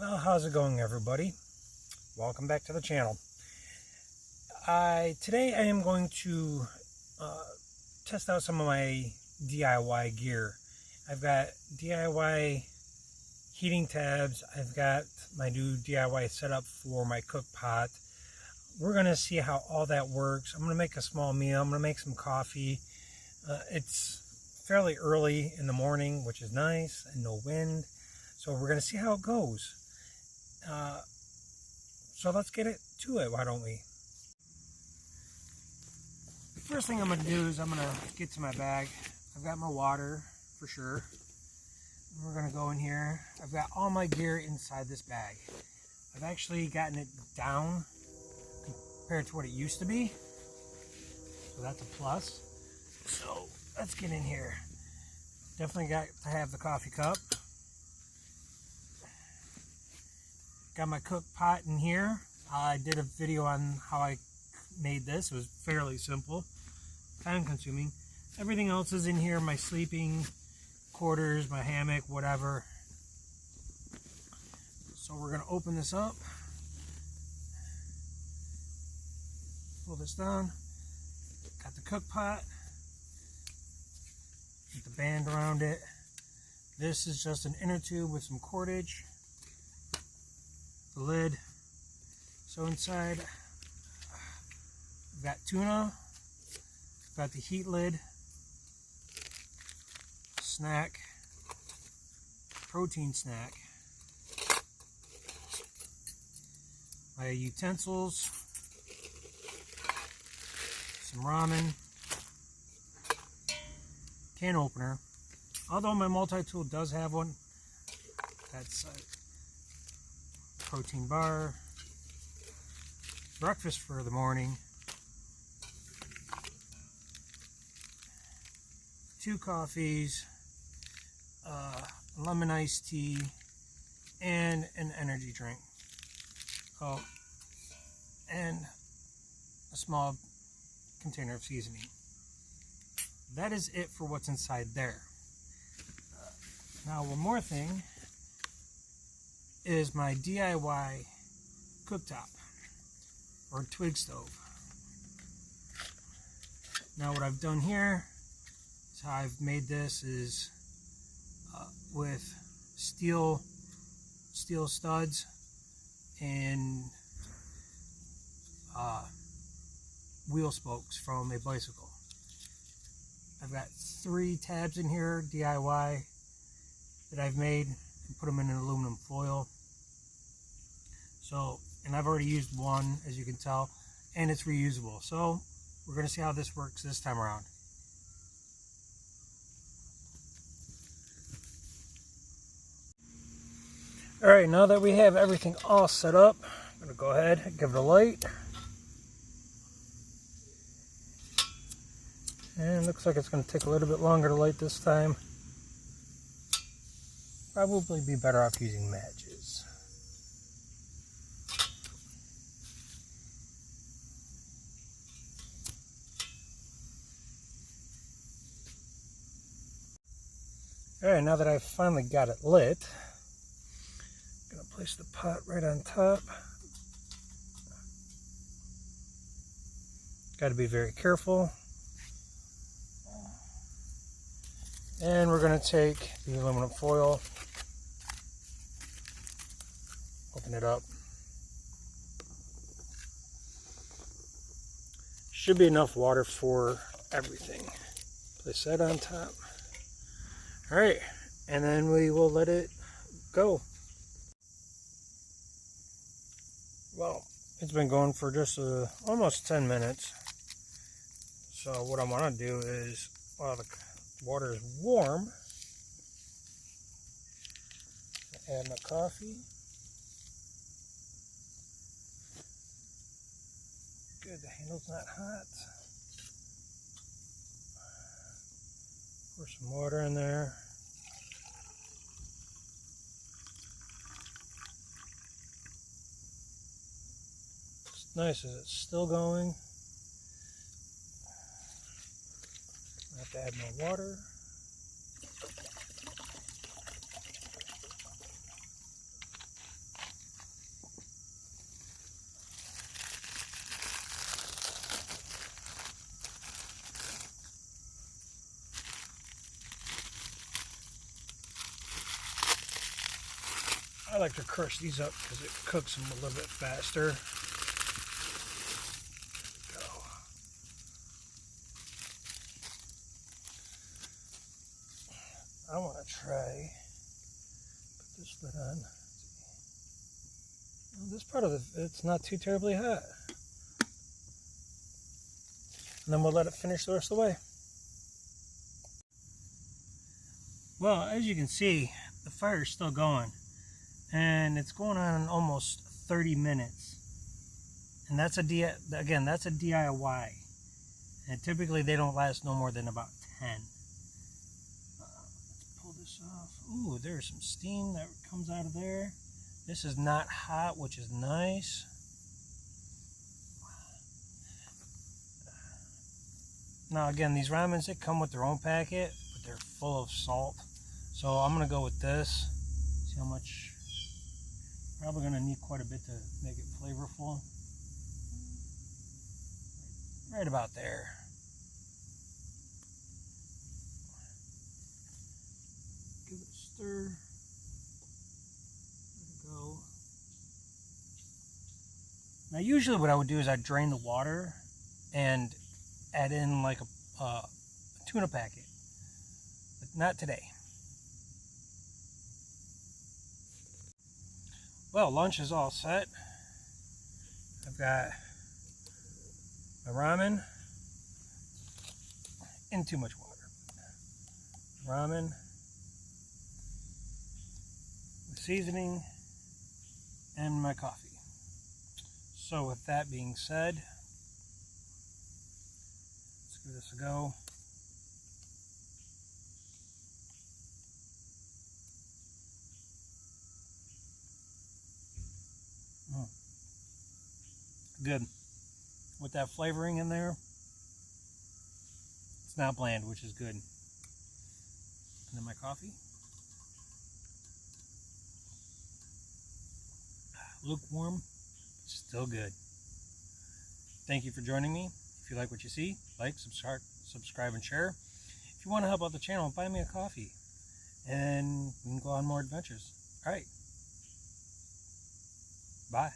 Well, how's it going, everybody? Welcome back to the channel. Today I am going to test out some of my DIY gear. I've got DIY heating tabs. I've got my new DIY setup for my cook pot. We're going to see how all that works. I'm going to make a small meal. I'm going to make some coffee. It's fairly early in the morning, which is nice, and no wind. So we're going to see how it goes. So let's get to it, why don't we? The first thing I'm going to do is I'm going to get to my bag. I've got my water, for sure. We're going to go in here. I've got all my gear inside this bag. I've actually gotten it down compared to what it used to be. So that's a plus. So let's get in here. Definitely got to have the coffee cup. Got my cook pot in here. I did a video on how I made this. It was fairly simple, time consuming. Everything else is in here, my sleeping quarters, my hammock, whatever. So we're going to open this up. Pull this down. Got the cook pot. Get the band around it. This is just an inner tube with some cordage. The lid. So inside, we've got tuna, we've got the heat lid, snack, protein snack, my utensils, some ramen, can opener. Although my multi-tool does have one, that's protein bar, breakfast for the morning, 2 coffees, lemon iced tea, and an energy drink. Oh, and a small container of seasoning. That is it for what's inside there. Now, one more thing is my DIY cooktop or twig stove. Now what I've done here is how I've made this is with steel studs and wheel spokes from a bicycle. I've got 3 tabs in here, DIY, that I've made and put them in an aluminum foil. So, and I've already used one, as you can tell, and it's reusable. So we're going to see how this works this time around. Alright, now that we have everything all set up, I'm going to go ahead and give it a light. And it looks like it's going to take a little bit longer to light this time. Probably be better off using matches. Alright, now that I've finally got it lit, I'm going to place the pot right on top. Got to be very careful. And we're going to take the aluminum foil, open it up. Should be enough water for everything. Place that on top. Alright, and then we will let it go. Well, it's been going for just almost 10 minutes. So what I want to do is, while the water is warm, add my coffee. Good, the handle's not hot. Pour some water in there. It's nice as it's still going. I have to add more water. I like to crush these up because it cooks them a little bit faster. I want to try, put this lid on. Well, this part of it's not too terribly hot. And then we'll let it finish the rest of the way. Well, as you can see, the fire is still going. And it's going on almost 30 minutes. And that's a DIY. And typically they don't last no more than about 10. This off. Ooh, there's some steam that comes out of there. This is not hot, which is nice. Now again, these ramens, they come with their own packet, but they're full of salt. So I'm gonna go with this. See how much. Probably gonna need quite a bit to make it flavorful. Right about there. Give it a stir. Let it go. Now usually what I would do is I'd drain the water and add in like a tuna packet. But not today. Well, lunch is all set. I've got my ramen in too much water. Ramen, seasoning, and my coffee. So with that being said, let's give this a go. Good. With that flavoring in there, it's not bland, which is good. And then my coffee. Lukewarm, still good. Thank you for joining me. If you like what you see, like, subscribe, and share. If you want to help out the channel, buy me a coffee, and we can go on more adventures. All right. Bye.